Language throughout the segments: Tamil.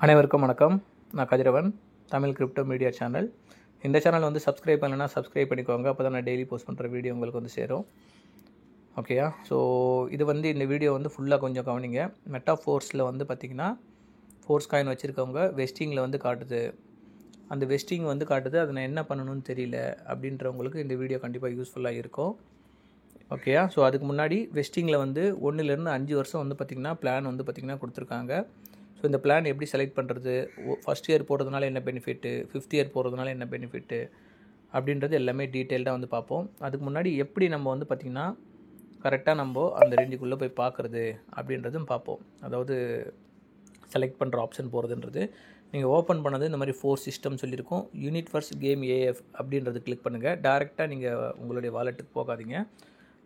அனைவருக்கும் வணக்கம். நான் கதிரவன், தமிழ் கிரிப்டோ மீடியா சேனல். இந்த சேனல் வந்து சப்ஸ்கிரைப் பண்ணலைன்னா சப்ஸ்கிரைப் பண்ணிக்கோங்க. அப்போ தான் நான் டெய்லி போஸ்ட் பண்ணுற வீடியோ உங்களுக்கு வந்து சேரும். ஓகேயா? ஸோ இது வந்து இந்த வீடியோ வந்து ஃபுல்லாக கொஞ்சம் கவனிங்க. மெட்டாஃபோர்ஸில் வந்து பார்த்திங்கன்னா ஃபோர்ஸ் காயின் வச்சுருக்கவங்க வெஸ்டிங்கில் வந்து காட்டுது. அந்த வெஸ்டிங் வந்து காட்டுது, அதை நான் என்ன பண்ணணும்னு தெரியல அப்படின்றவங்களுக்கு இந்த வீடியோ கண்டிப்பாக யூஸ்ஃபுல்லாக இருக்கும். ஓகேயா? ஸோ அதுக்கு முன்னாடி வெஸ்டிங்கில் வந்து 1லேருந்து 5 வருஷம் வந்து பார்த்திங்கன்னா பிளான் வந்து பார்த்திங்கன்னா கொடுத்துருக்காங்க. ஸோ இந்த பிளான் எப்படி செலக்ட் பண்ணுறது, ஃபஸ்ட் இயர் போடுறதுனால என்ன பெனிஃபிட்டு, 5th இயர் போடுறதுனால என்ன பெனிஃபிட்டு அப்படின்றது எல்லாமே டீட்டெயில்டாக வந்து பார்ப்போம். அதுக்கு முன்னாடி எப்படி நம்ம வந்து பார்த்திங்கன்னா கரெக்டாக நம்ம அந்த ரேஞ்சுக்குள்ளே போய் பார்க்குறது அப்படின்றதும் பார்ப்போம். அதாவது செலக்ட் பண்ணுற ஆப்ஷன் போகிறதுன்றது நீங்கள் ஓப்பன் பண்ணது இந்த மாதிரி 4 சிஸ்டம் சொல்லியிருக்கோம். யூனிட்வர்ஸ் கேம் ஏஎஃப் அப்படின்றது கிளிக் பண்ணுங்கள். டேரெக்டாக நீங்கள் உங்களுடைய வாலெட்டுக்கு போகாதீங்க.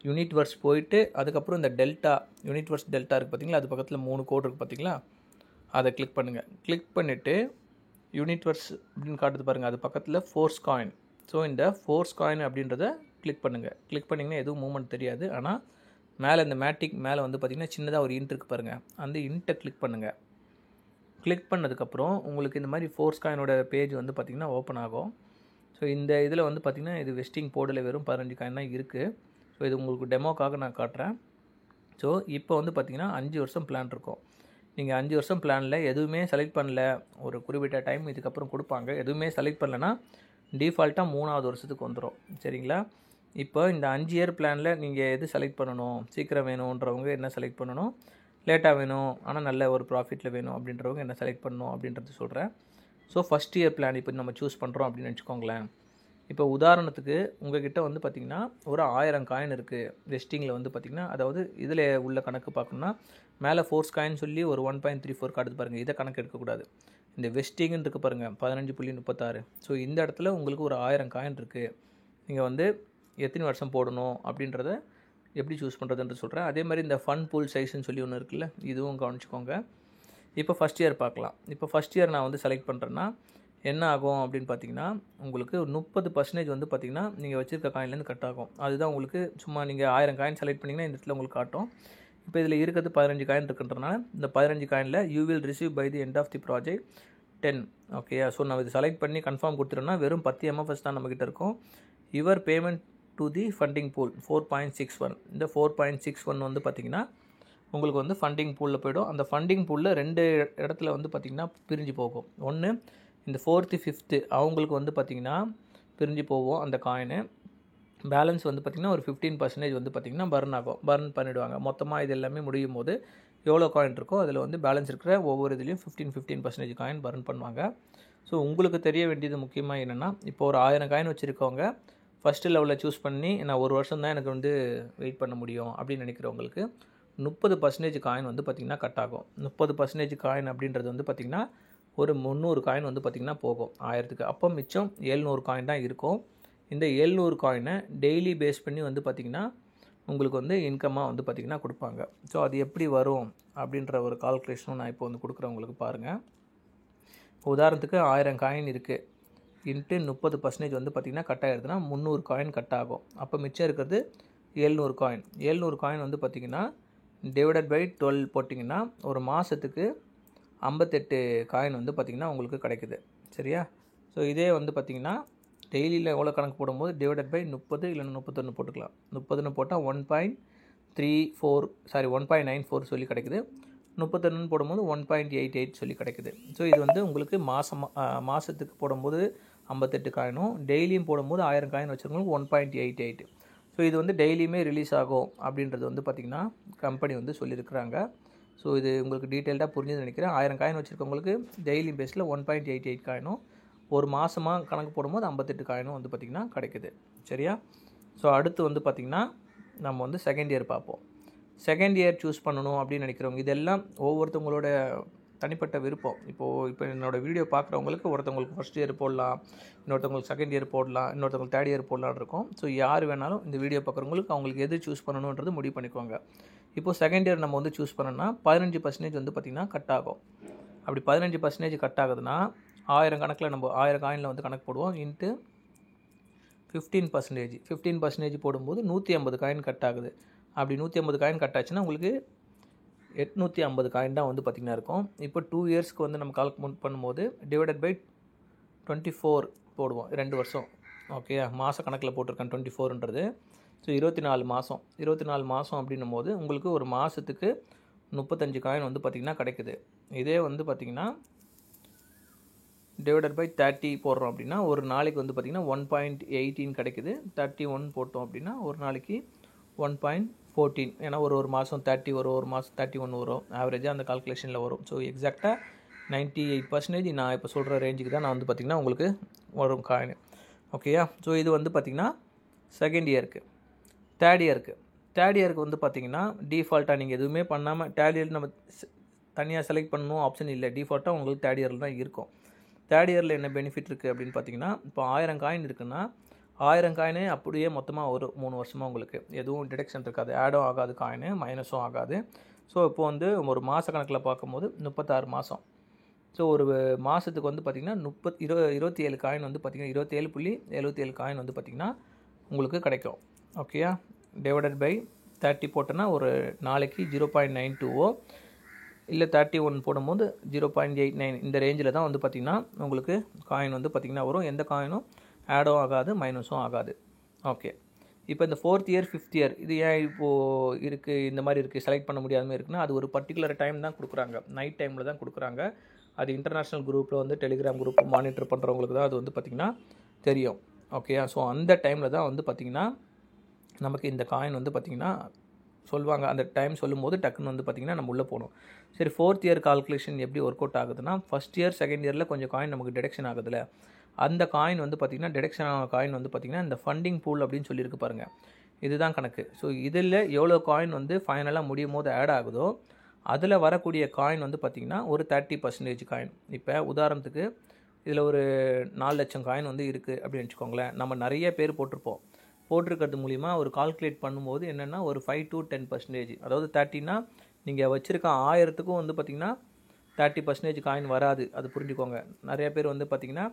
யூனிட்வர்ஸ் போயிட்டு அதுக்கப்புறம் இந்த டெல்டா, யூனிட்வர்ஸ் டெல்டா இருக்குது பார்த்திங்களா, அது பக்கத்தில் 3 கோடு இருக்குது பார்த்திங்களா, அதை கிளிக் பண்ணுங்கள். கிளிக் பண்ணிவிட்டு யூனிட்வர்ஸ் அப்படின்னு காட்டுது பாருங்கள், அது பக்கத்தில் ஃபோர்ஸ் காயின். ஸோ இந்த ஃபோர்ஸ் காயின் அப்படின்றத கிளிக் பண்ணுங்கள். கிளிக் பண்ணிங்கன்னா எதுவும் மூவ்மெண்ட் தெரியாது. ஆனால் மேலே இந்த மேட்டிக் மேலே வந்து பார்த்திங்கன்னா சின்னதாக ஒரு இன்ட் இருக்குது பாருங்கள், அந்த இன்ட்டை கிளிக் பண்ணுங்கள். கிளிக் பண்ணதுக்கப்புறம் உங்களுக்கு இந்த மாதிரி ஃபோர்ஸ் காயினோட பேஜ் வந்து பார்த்திங்கன்னா ஓப்பன் ஆகும். ஸோ இந்த இதில் வந்து பார்த்திங்கன்னா இது வெஸ்டிங் போர்டில் வெறும் 15 காயின் தான் இருக்குது. ஸோ இது உங்களுக்கு டெமோக்காக நான் காட்டுறேன். ஸோ இப்போ வந்து பார்த்திங்கன்னா 5 வருஷம் பிளான் இருக்கும். நீங்கள் 5 வருஷம் பிளானில் எதுவுமே செலக்ட் பண்ணல, ஒரு குறிப்பிட்ட டைம் இதுக்கப்புறம் கொடுப்பாங்க, எதுவுமே செலக்ட் பண்ணலைன்னா டிஃபால்ட்டாக 3வது வருஷத்துக்கு வந்துடும். சரிங்களா? இப்போ இந்த 5 இயர் பிளானில் நீங்கள் எது செலக்ட் பண்ணணும், சீக்கிரம் வேணுன்றவங்க என்ன செலக்ட் பண்ணணும், லேட்டாக வேணும் ஆனால் நல்ல ஒரு ப்ராஃபிட்டில் வேணும் அப்படின்றவங்க என்ன செலக்ட் பண்ணணும் அப்படின்றது சொல்கிறேன். ஸோ ஃபஸ்ட் இயர் பிளான் இப்போ நம்ம சூஸ் பண்ணுறோம் அப்படின்னு வச்சுக்கோங்களேன். இப்போ உதாரணத்துக்கு உங்கள்கிட்ட வந்து பார்த்திங்கன்னா ஒரு 1000 காயின் இருக்குது வெஸ்டிங்கில் வந்து பார்த்திங்கன்னா, அதாவது இதில் உள்ள கணக்கு பார்க்கணுன்னா மேலே ஃபோர்ஸ் காயின் சொல்லி ஒரு 1.34 காட்டுது பாருங்கள், இதை கணக்கு எடுக்கக்கூடாது. இந்த வெஸ்டிங்னு இருக்குது பாருங்கள் 15.36. ஸோ இந்த இடத்துல உங்களுக்கு ஒரு 1000 காயின் இருக்குது. நீங்கள் வந்து எத்தனை வருஷம் போடணும் அப்படின்றத எப்படி சூஸ் பண்ணுறதுன்றது சொல்கிறேன். அதே மாதிரி இந்த ஃபன் பூல் சைஸ்ன்னு சொல்லி ஒன்று இருக்குல்ல, இதுவும் கவனிச்சுக்கோங்க. இப்போ ஃபஸ்ட் இயர் பார்க்கலாம். இப்போ ஃபஸ்ட் இயர் நான் வந்து செலக்ட் பண்ணுறேன்னா என்ன ஆகும் அப்படின்னு பார்த்தீங்கன்னா, உங்களுக்கு 30% வந்து பார்த்திங்கன்னா நீங்கள் வச்சுருக்க காயின்லேருந்து கட் ஆகும். அதுதான் உங்களுக்கு சும்மா நீங்கள் 1000 காயின் செலக்ட் பண்ணிங்கன்னா இந்த இடத்துல உங்களுக்கு காட்டும். இப்போ இதில் இருக்கிறது 15 காயின் இருக்குன்றனால இந்த 15 காயினில் you will receive by the end of the project 10. ஓகேயா? ஸோ நான் இது செலக்ட் பண்ணி கன்ஃபார்ம் கொடுத்துட்டோன்னா வெறும் 10 MFS தான் நம்மக்கிட்ட இருக்கும். Your payment to the funding pool 4.61. இந்த 4.61 வந்து பார்த்திங்கன்னா உங்களுக்கு வந்து ஃபண்டிங் பூலில் போய்டும். அந்த ஃபண்டிங் பூலில் 2 இடத்துல வந்து பார்த்திங்கன்னா பிரிஞ்சு போகும். ஒன்று இந்த 4th 5th அவங்களுக்கு வந்து பார்த்திங்கன்னா பிரிஞ்சு போவோம் அந்த காயினு. பேலன்ஸ் வந்து பார்த்திங்கன்னா ஒரு 15% வந்து பார்த்திங்கன்னா பர்ன் ஆகும், பர்ன் பண்ணிவிடுவாங்க. மொத்தமாக இது எல்லாமே முடியும் போது எவ்வளோ காயின் இருக்கோ அதில் வந்து பேலன்ஸ் இருக்கிற ஒவ்வொரு இதுலேயும் 15% காயின் பர்ன் பண்ணுவாங்க. ஸோ உங்களுக்கு தெரிய வேண்டியது முக்கியமாக என்னென்னா, இப்போ ஒரு 1000 காயின் வச்சுருக்கவங்க ஃபஸ்ட்டு லெவலில் சூஸ் பண்ணி நான் ஒரு வருஷம் தான் எனக்கு வந்து வெயிட் பண்ண முடியும் அப்படின்னு நினைக்கிறவங்களுக்கு 30% காயின் வந்து பார்த்திங்கன்னா கட் ஆகும். 30% காயின் அப்படின்றது வந்து பார்த்திங்கன்னா ஒரு 300 காயின் வந்து பார்த்திங்கன்னா போகும் 1000க்கு. அப்போ மிச்சம் 700 காயின் தான் இருக்கும். இந்த 700 காயினை டெய்லி பேஸ் பண்ணி வந்து பார்த்திங்கன்னா உங்களுக்கு வந்து இன்கம்மாக வந்து பார்த்திங்கன்னா கொடுப்பாங்க. ஸோ அது எப்படி வரும் அப்படின்ற ஒரு கால்குலேஷனும் நான் இப்போ வந்து கொடுக்குறவங்களுக்கு பாருங்கள். உதாரணத்துக்கு 1000 காயின் இருக்குது இன்ட்டு 30% வந்து பார்த்திங்கன்னா கட் ஆகிடுதுன்னா 300 காயின் கட் ஆகும். அப்போ மிச்சம் இருக்கிறது 700 காயின். 700 காயின் வந்து பார்த்திங்கன்னா டிவைடட் பை 12 போட்டிங்கன்னா ஒரு மாதத்துக்கு 58 காயின் வந்து பார்த்திங்கன்னா உங்களுக்கு கிடைக்குது. சரியா? ஸோ இதே வந்து பார்த்திங்கன்னா டெய்லியில் எவ்வளோ கணக்கு போடும்போது டிவைடட் பை 30 இல்லைன்னா 31 போட்டுக்கலாம். 30ன்னு போட்டால் 1.94 சொல்லி கிடைக்குது. 31 போடும்போது 1.88 சொல்லி கிடைக்குது. ஸோ இது வந்து உங்களுக்கு மாதத்துக்கு போடும்போது 58 காயினும், டெய்லியும் போடும்போது 1000 காயின் வச்சுருக்கவங்களுக்கு 1.88. ஸோ இது வந்து டெய்லியுமே ரிலீஸ் ஆகும் அப்படின்றது வந்து பார்த்திங்கன்னா கம்பெனி வந்து சொல்லியிருக்கிறாங்க. ஸோ இது உங்களுக்கு டீட்டெயில்டாக புரிஞ்சுன்னு நினைக்கிறேன். 1000 காயின் வச்சுருக்கவங்களுக்கு டெய்லி பேஸில் 1.88 காயினும், ஒரு மாதமாக கணக்கு போடும்போது 58 காயினும் வந்து பார்த்திங்கன்னா கிடைக்குது. சரியா? ஸோ அடுத்து வந்து பார்த்திங்கன்னா நம்ம வந்து செகண்ட் இயர் பார்ப்போம். செகண்ட் இயர் சூஸ் பண்ணணும் அப்படின்னு நினைக்கிறவங்க இதெல்லாம் ஒவ்வொருத்தவங்களோட தனிப்பட்ட விருப்பம். இப்போ என்னோடய வீடியோ பார்க்குறவங்களுக்கு ஒருத்தவங்களுக்கு ஃபஸ்ட் இயர் போடலாம், இன்னொருத்தவங்களுக்கு செகண்ட் இயர் போடலாம், இன்னொருத்தவங்களுக்கு தேர்ட் இயர் போடலான்னு இருக்கும். ஸோ யார் வேணாலும் இந்த வீடியோ பார்க்குறவங்களுக்கு அவங்களுக்கு எது சூஸ் பண்ணணுன்றது முடிவு பண்ணிக்கோங்க. இப்போது செகண்ட் இயர் நம்ம வந்து சூஸ் பண்ணோன்னா 15% வந்து பார்த்திங்கன்னா கட் ஆகும். அப்படி 15% கட் ஆகுதுன்னா 1000 கணக்கில் நம்ம 1000 காயினில் வந்து கணக்கு போடுவோம் இன்ட்டு 15% போடும்போது 150 காயின் கட் ஆகுது. அப்படி 150 காயின் கட் ஆச்சுன்னா உங்களுக்கு 850 காயின் தான் வந்து பார்த்திங்கன்னா இருக்கும். இப்போ 2 இயர்ஸ்க்கு வந்து நம்ம கால்குலேட் பண்ணும்போது டிவைடட் பை 24 போடுவோம், 2 வருஷம். ஓகே, மாத கணக்கில் போட்டிருக்கேன் 24ன்றது. ஸோ 24 மாதம், 24 மாதம் அப்படின்னும் போது உங்களுக்கு ஒரு மாதத்துக்கு 35 காயின் வந்து பார்த்திங்கன்னா கிடைக்குது. இதே வந்து பார்த்திங்கன்னா டிவைடட் பை 30 போடுறோம் அப்படின்னா ஒரு நாளைக்கு வந்து பார்த்திங்கன்னா 1.18 கிடைக்குது. 31 போட்டோம் அப்படின்னா ஒரு நாளைக்கு 1.14. ஏன்னா ஒரு மாதம் 30 வரும், ஒரு மாதம் 31 வரும், ஆவரேஜாக அந்த கால்குலேஷனில் வரும். ஸோ எக்ஸாக்டாக 98% நான் இப்போ சொல்கிற ரேஞ்சுக்கு தான் நான் வந்து பார்த்திங்கன்னா உங்களுக்கு வரும் காயின். ஓகேயா? ஸோ இது வந்து பார்த்திங்கன்னா செகண்ட் இயருக்கு. தேர்ட் இயருக்கு வந்து பார்த்திங்கன்னா டிஃபால்ட்டாக நீங்கள் எதுவுமே பண்ணாமல் தேர்ட் இயர் நம்ம தனியாக செலக்ட் பண்ணணும் ஆப்ஷன் இல்லை. டிஃபால்ட்டாக உங்களுக்கு தேர்ட் இயரில் தான் இருக்கும். தேர்ட் இயரில் என்ன பெனிஃபிட் இருக்குது அப்படின்னு பார்த்தீங்கன்னா, இப்போ 1000 காயின் இருக்குன்னா 1000 காயினே அப்படியே மொத்தமாக ஒரு 3 வருஷமாக உங்களுக்கு எதுவும் டிடக்ஷன் இருக்காது, ஆடும் ஆகாது, காயின் மைனஸும் ஆகாது. ஸோ இப்போ வந்து ஒரு மாத கணக்கில் பார்க்கும்போது 36 மாதம். ஸோ ஒரு மாதத்துக்கு வந்து பார்த்திங்கன்னா 27 காயின் வந்து பார்த்திங்கன்னா 27.77 காயின் வந்து பார்த்திங்கன்னா உங்களுக்கு கிடைக்கும். ஓகேயா? டிவைடட் பை 30 போட்டோன்னா ஒரு நாளைக்கு 0.92 இல்லை 31 போடும்போது 0.89 இந்த ரேஞ்சில் தான் வந்து பார்த்திங்கன்னா உங்களுக்கு காயின் வந்து பார்த்திங்கன்னா வரும். எந்த காயினும் ஆடும் ஆகாது, மைனஸும் ஆகாது. ஓகே, இப்போ இந்த 4th இயர் 5th இயர் இது ஏன் இப்போது இருக்குது, இந்த மாதிரி இருக்குது, செலக்ட் பண்ண முடியாமல் இருக்குன்னா அது ஒரு பர்டிகுலர் டைம் தான் கொடுக்குறாங்க, நைட் டைமில் தான் கொடுக்குறாங்க. அது இன்டர்நேஷ்னல் குரூப்பில் வந்து டெலிகிராம் குரூப் மானிட்டர் பண்ணுறவங்களுக்கு தான் அது வந்து பார்த்திங்கன்னா தெரியும். ஓகேயா? ஸோ அந்த டைமில் தான் வந்து பார்த்திங்கன்னா நமக்கு இந்த காயின் வந்து பார்த்திங்கன்னா சொல்லுவாங்க. அந்த டைம் சொல்லும்போது டக்குன்னு வந்து பார்த்திங்கன்னா நம்ம உள்ளே போகணும். சரி, 4th இயர் கால்குலேஷன் எப்படி ஒர்க் அவுட் ஆகுதுன்னா, ஃபஸ்ட் இயர் செகண்ட் இயரில் கொஞ்சம் காயின் நமக்கு டிடக்ஷன் ஆகுதுல்ல, அந்த காயின் வந்து பார்த்திங்கன்னா டிடக்ஷன் ஆன காயின் வந்து பார்த்திங்கன்னா இந்த ஃபண்டிங் பூல் அப்படின்னு சொல்லியிருக்கு பாருங்கள், இதுதான் கணக்கு. ஸோ இதில் எவ்வளோ காயின் வந்து ஃபைனலாக முடியும் போது ஆட் ஆகுதோ அதில் வரக்கூடிய காயின் வந்து பார்த்திங்கன்னா ஒரு 30% காயின். இப்போ உதாரணத்துக்கு இதில் ஒரு 4 லட்சம் காயின் வந்து இருக்குது அப்படின்னு வச்சுக்கோங்களேன். நம்ம நிறைய பேர் போட்டிருக்கிறது மூலிமா ஒரு கால்குலேட் பண்ணும்போது என்னென்னா ஒரு 5 to 10%. அதாவது 30னா நீங்கள் வச்சுருக்க 1000த்துக்கும் வந்து பார்த்திங்கன்னா 30% காயின் வராது, அது புரிஞ்சுக்கோங்க. நிறைய பேர் வந்து பார்த்திங்கன்னா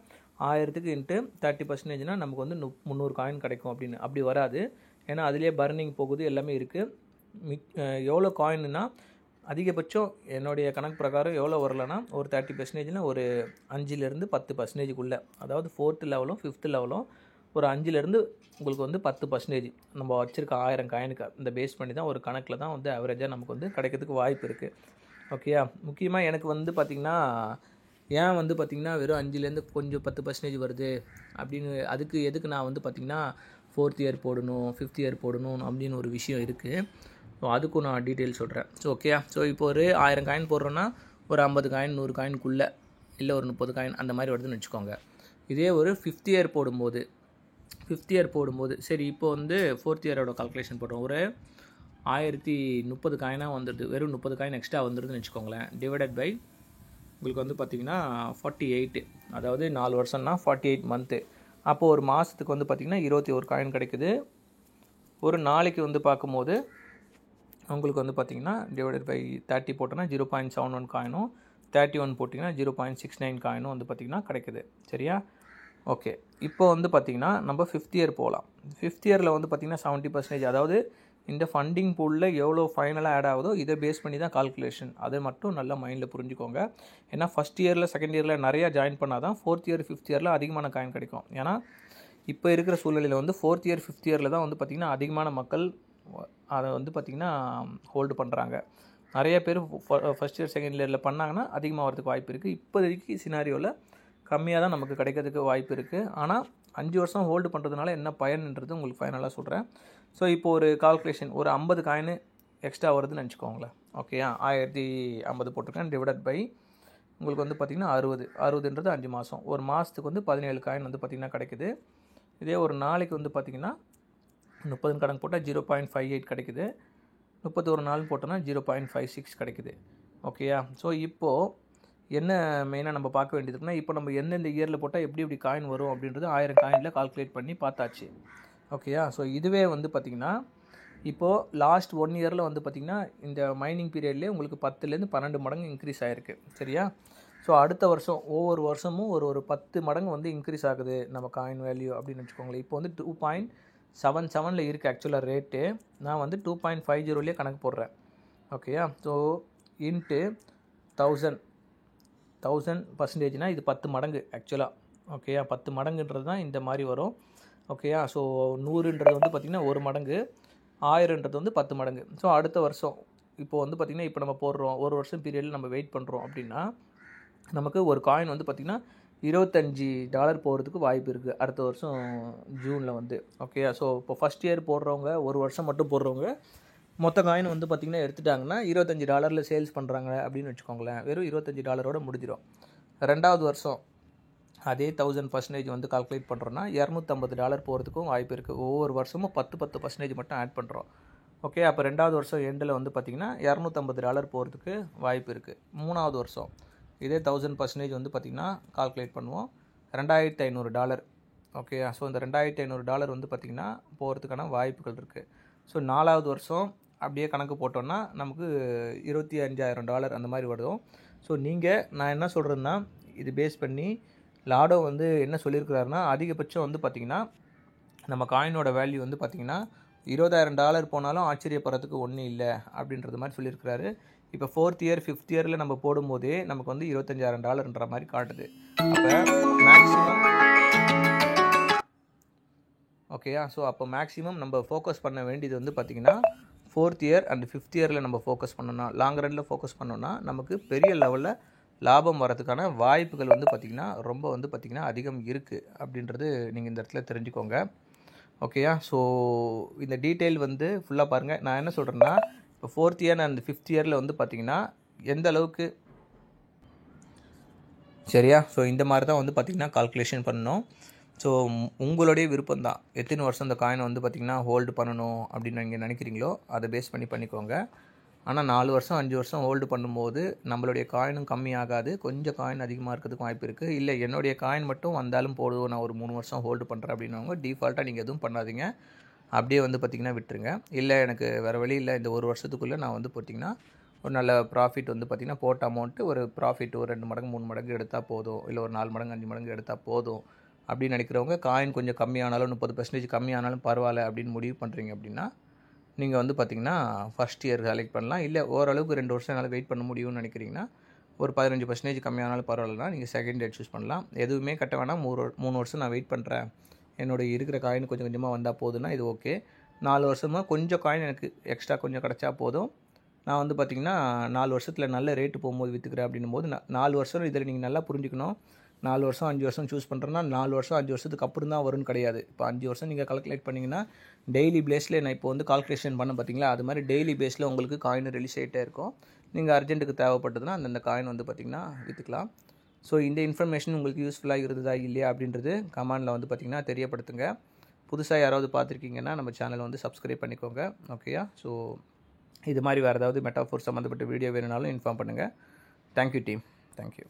1000த்துக்கு இன்ட்டு 30%னா நமக்கு வந்து 300 காயின் கிடைக்கும் அப்படின்னு. அப்படி வராது, ஏன்னா அதிலே பர்னிங் போகுது, எல்லாமே இருக்குது. எவ்வளோ காயின்னா அதிகபட்சம் என்னுடைய கணக்கு பிரகாரம் எவ்வளோ வரலன்னா ஒரு 30%னா ஒரு 5லேருந்து 10%க்குள்ளே, அதாவது 4th லெவலும் 5th லெவலும் ஒரு 5லேருந்து உங்களுக்கு வந்து 10% நம்ம வச்சுருக்க 1000 காயினுக்கு இந்த பேஸ் பண்ணி தான் ஒரு கணக்கில் தான் வந்து ஆவரேஜாக நமக்கு வந்து கிடைக்கிறதுக்கு வாய்ப்பு இருக்குது. ஓகேயா? முக்கியமாக எனக்கு வந்து பார்த்திங்கன்னா ஏன் வந்து பார்த்திங்கன்னா வெறும் 5லேருந்து கொஞ்சம் 10% வருது அப்படின்னு, அதுக்கு எதுக்கு நான் வந்து பார்த்திங்கன்னா 4th இயர் போடணும் 5th இயர் போடணும் அப்படின்னு ஒரு விஷயம் இருக்குது. ஸோ அதுக்கும் நான் டீட்டெயில் சொல்கிறேன். ஸோ ஓகேயா? ஸோ இப்போ ஒரு 1000 காயின் போடுறோன்னா ஒரு 50 காயின் 100 காயினுக்குள்ளே இல்லை ஒரு 30 காயின் அந்த மாதிரி வருதுன்னு வச்சுக்கோங்க. இதே ஒரு 5th இயர் போடும்போது சரி, இப்போ வந்து 4th இயரோட கால்குலேஷன் போடுறோம், ஒரு 1030 காயினாக வந்துடுது, வெறும் 30 காயின் எக்ஸ்ட்ரா வந்துடுதுன்னு வச்சுக்கோங்களேன். டிவைடட் பை உங்களுக்கு வந்து பார்த்திங்கன்னா 48, அதாவது 4 வருஷம்னா 48 மந்த்து. அப்போது ஒரு மாதத்துக்கு வந்து பார்த்திங்கன்னா 21 காயின் கிடைக்குது. ஒரு நாளைக்கு வந்து பார்க்கும்போது உங்களுக்கு வந்து பார்த்திங்கன்னா டிவைடட் பை 30 போட்டோன்னா 0.71 காயினும் 31 போட்டிங்கன்னா 0.69 காயினும் வந்து பார்த்திங்கன்னா கிடைக்குது. சரியா? ஓகே, இப்போ வந்து பார்த்திங்கன்னா நம்ம 5th இயர் போகலாம். 5th இயரில் வந்து பார்த்திங்கன்னா 70%, அதாவது இந்த ஃபண்டிங் பூலில் எவ்வளோ ஃபைனலாக ஆட் ஆகுதோ இதை பேஸ் பண்ணி தான் கால்குலேஷன். அதை மட்டும் நல்லா மைண்டில் புரிஞ்சுக்கோங்க. ஏன்னா ஃபஸ்ட் இயரில் செகண்ட் இயரில் நிறையா ஜாயின் பண்ணால் தான் 4th இயர் 5th இயரில் அதிகமான காயின் கிடைக்கும். ஏன்னா இப்போ இருக்கிற சூழ்நிலையில் வந்து 4th இயர் 5th இயரில் தான் வந்து பார்த்திங்கன்னா அதிகமான மக்கள் அதை வந்து பார்த்திங்கன்னா ஹோல்டு பண்ணுறாங்க. நிறைய பேர் ஃபஸ்ட் இயர் செகண்ட் இயரில் பண்ணாங்கன்னா அதிகமாக வரதுக்கு வாய்ப்பு இருக்குது. இப்போதைக்கு சினாரியோவில் கம்மியாக தான் நமக்கு கிடைக்கிறதுக்கு வாய்ப்பு இருக்குது. ஆனால் 5 வருஷம் ஹோல்டு பண்ணுறதுனால என்ன பயன்ன்றது உங்களுக்கு ஃபைனலாக சொல்கிறேன். ஸோ இப்போ ஒரு கால்குலேஷன் ஒரு 50 காயின் எக்ஸ்ட்ரா வருதுன்னு நினச்சிக்கோங்களேன். ஓகேயா? 1050 போட்டிருக்கேன். டிவைடட் பை உங்களுக்கு வந்து பார்த்திங்கன்னா 60ன்றது 5 மாதம். ஒரு மாதத்துக்கு வந்து 17 காயின் வந்து பார்த்திங்கன்னா கிடைக்குது. இதே ஒரு நாளைக்கு வந்து பார்த்திங்கன்னா 30 கணக்கு போட்டால் 0.58 கிடைக்குது. 31 நாள் போட்டோன்னா 0.56 கிடைக்குது. ஓகேயா? ஸோ இப்போது என்ன மெயினாக நம்ம பார்க்க வேண்டியது இருக்குன்னா, இப்போ நம்ம எந்தெந்த இயரில் போட்டால் எப்படி காயின் வரும் அப்படின்றது 1000 காயினில் கால்குலேட் பண்ணி பார்த்தாச்சு. ஓகேயா? ஸோ இதுவே வந்து பார்த்திங்கன்னா இப்போது லாஸ்ட் 1 இயரில் வந்து பார்த்திங்கன்னா இந்த மைனிங் பீரியட்லேயே உங்களுக்கு 10லேருந்து 12 மடங்கு இன்க்ரீஸ் ஆகிருக்கு. சரியா? ஸோ அடுத்த வருஷம் ஒவ்வொரு வருஷமும் ஒரு 10 மடங்கு வந்து இன்க்ரீஸ் ஆகுது நம்ம காயின் வேல்யூ அப்படின்னு வச்சுக்கோங்களேன். இப்போ வந்து 2.77 இருக்குது ஆக்சுவலாக ரேட்டு. நான் வந்து 2.50லேயே கணக்கு போடுறேன். ஓகேயா? ஸோ இன்ட்டு 1000% இது 10 மடங்கு ஆக்சுவலாக. ஓகேயா, 10 மடங்குன்றது தான் இந்த மாதிரி வரும். ஓகேயா, ஸோ 100ன்றது வந்து பார்த்திங்கன்னா 1 மடங்கு, 1000ன்றது வந்து 10 மடங்கு. ஸோ அடுத்த வருஷம் இப்போது வந்து பார்த்திங்கன்னா இப்போ நம்ம போடுறோம், ஒரு வருஷம் பீரியடில் நம்ம வெயிட் பண்ணுறோம் அப்படின்னா நமக்கு ஒரு காயின் வந்து பார்த்திங்கன்னா $25 போகிறதுக்கு வாய்ப்பு இருக்குது அடுத்த வருஷம் ஜூனில் வந்து. ஓகேயா, ஸோ இப்போ ஃபஸ்ட் இயர் போடுறவங்க, ஒரு வருஷம் மட்டும் போடுறவங்க மொத்த காயின் வந்து பார்த்திங்கன்னா எடுத்துட்டாங்கன்னா $25 சேல்ஸ் பண்ணுறாங்க அப்படின்னு வச்சுக்கோங்களேன். வெறும் $25 முடிஞ்சிடும். ரெண்டாவது வருஷம் அதே 1000% வந்து கால்குலேட் பண்ணுறோன்னா $250 போகிறதுக்கும் வாய்ப்பு இருக்குது. ஒவ்வொரு வருஷமும் 10% மட்டும் ஆட் பண்ணுறோம். ஓகே, அப்போ ரெண்டாவது வருஷம் எண்டில் வந்து பார்த்திங்கன்னா $250 போகிறதுக்கு வாய்ப்பு இருக்குது. மூணாவது வருஷம் இதே 1000% வந்து பார்த்திங்கன்னா கால்குலேட் பண்ணுவோம், $2500. ஓகே, ஸோ இந்த $2500 வந்து பார்த்திங்கன்னா போகிறதுக்கான வாய்ப்புகள் இருக்குது. ஸோ நாலாவது வருஷம் அப்படியே கணக்கு போட்டோன்னா நமக்கு $25,000 அந்த மாதிரி வரும். ஸோ நான் என்ன சொல்கிறேன்னா, இது பேஸ் பண்ணி லாடோ வந்து என்ன சொல்லியிருக்கிறாருன்னா, அதிகபட்சம் வந்து பார்த்திங்கன்னா நம்ம காயினோட வேல்யூ வந்து பார்த்திங்கன்னா $20,000 போனாலும் ஆச்சரியப்படுறதுக்கு ஒன்றும் இல்லை அப்படின்றது மாதிரி சொல்லியிருக்கிறாரு. இப்போ 4th இயர் 5th இயரில் நம்ம போடும்போதே நமக்கு வந்து $25,000ன்ற மாதிரி காட்டுது. அப்போ மேக்ஸிமம் ஓகேயா, ஸோ அப்போ மேக்ஸிமம் நம்ம ஃபோக்கஸ் பண்ண வேண்டியது வந்து பார்த்திங்கன்னா 4th இயர் அண்ட் 5th இயரில் நம்ம ஃபோக்கஸ் பண்ணோன்னா, லாங் ரனில் ஃபோக்கஸ் பண்ணோன்னா நமக்கு பெரிய லெவலில் லாபம் வரதுக்கான வாய்ப்புகள் வந்து பார்த்திங்கன்னா ரொம்ப வந்து பார்த்திங்கன்னா அதிகம் இருக்குது அப்படின்றது நீங்கள் இந்த இடத்துல தெரிஞ்சுக்கோங்க. ஓகேயா, ஸோ இந்த டீட்டெயில் வந்து ஃபுல்லாக பாருங்கள். நான் என்ன சொல்கிறேன்னா, இப்போ 4th இயர் அண்ட் 5th இயரில் வந்து பார்த்திங்கன்னா எந்த அளவுக்கு சரியா, ஸோ இந்த மாதிரி தான் வந்து பார்த்திங்கன்னா கால்குலேஷன் பண்ணணும். ஸோ உங்களுடைய விருப்பம் தான் எத்தனை வருஷம் இந்த காயினை வந்து பார்த்திங்கன்னா ஹோல்டு பண்ணணும் அப்படின்னு நீங்கள் நினைக்கிறீங்களோ அதை பேஸ் பண்ணிக்கோங்க. ஆனால் 4 வருஷம் 5 வருஷம் ஹோல்டு பண்ணும்போது நம்மளுடைய காயினும் கம்மியாகாது, கொஞ்சம் காயின் அதிகமாக இருக்கிறதுக்கு வாய்ப்பு இருக்குது. இல்லை என்னுடைய காயின் மட்டும் வந்தாலும் போடுவோம், நான் ஒரு 3 வருஷம் ஹோல்டு பண்ணுறேன் அப்படின்னவங்க டிஃபால்ட்டாக நீங்கள் எதுவும் பண்ணாதீங்க, அப்படியே வந்து பார்த்திங்கன்னா விட்டுருங்க. இல்லை எனக்கு வேறு வழி இல்லை, இந்த ஒரு வருஷத்துக்குள்ளே நான் வந்து பார்த்திங்கன்னா ஒரு நல்ல ப்ராஃபிட் வந்து பார்த்திங்கன்னா போட்ட அமௌண்ட்டு ஒரு ப்ராஃபிட் ஒரு 2 மடங்கு 3 மடங்கு எடுத்தால் போதும், இல்லை ஒரு 4 மடங்கு 5 மடங்கு எடுத்தால் போதும் அப்படின்னு நினைக்கிறவங்க, காயின் கொஞ்சம் கம்மியானாலும் 30% கம்மியானாலும் பரவாயில்ல அப்படின்னு முடிவு பண்ணுறீங்க அப்படின்னா நீங்கள் வந்து பார்த்திங்கன்னா ஃபஸ்ட் இயர் செலக்ட் பண்ணலாம். இல்லை ஓரளவுக்கு 2 வருஷம் என்னால் வெயிட் பண்ண முடியும்னு நினைக்கிறீங்கன்னா ஒரு 15% கம்மியானாலும் பரவாயில்லனா நீங்கள் செகண்ட் இயர் சூஸ் பண்ணலாம். எதுவுமே கட்ட வேணாம், 3 வருஷம் நான் வெயிட் பண்ணுறேன், என்னுடைய இருக்கிற காயின் கொஞ்சம் கொஞ்சமாக வந்தால் போதுன்னா இது ஓகே. 4 வருஷமாக கொஞ்சம் காயின் எனக்கு எக்ஸ்ட்ரா கொஞ்சம் கிடச்சா போதும், நான் வந்து பார்த்திங்கன்னா 4 வருஷத்தில் நல்ல ரேட்டு போகும்போது விற்றுக்கிறேன் அப்படின்னும் போது 4 வருஷம் இதில் நீங்கள் நல்லா புரிஞ்சுக்கணும். 4 வருஷம் 5 வருஷம் சூஸ் பண்ணுறேன்னா 4 வருஷம் 5 வருஷத்துக்கு அப்புறம் தான் வரும்னு கிடையாது. இப்போ 5 வருஷம் நீங்கள் கால்குலேட் பண்ணிங்கன்னா டெய்லி பேஸில் நான் இப்போ வந்து கால்குலேஷன் பண்ண பார்த்தீங்களா, அது மாதிரி டெய்லி பேஸில் உங்களுக்கு காயின் ரிலீஸ் ஆகிட்டே இருக்கும். நீங்கள் அர்ஜென்ட்டுக்கு தேவைப்பட்டதுன்னா அந்தந்த காயின் வந்து பார்த்திங்கன்னா விற்றுக்கலாம். ஸோ இந்த இன்ஃபர்மேஷன் உங்களுக்கு யூஸ்ஃபுல்லாக இருந்ததா இல்லையா அப்படின்றது கமெண்டில் வந்து பார்த்திங்கன்னா தெரியப்படுத்துங்க. புதுசாக யாராவது பார்த்துருக்கீங்கன்னா நம்ம சேனலை வந்து சப்ஸ்கிரைப் பண்ணிக்கோங்க. ஓகேயா, ஸோ இது மாதிரி வேறு ஏதாவது மெட்டாஃபோர் சம்மந்தப்பட்ட வீடியோ வேணுனாலும் இன்ஃபார்ம் பண்ணுங்கள். Thank you team, thank you.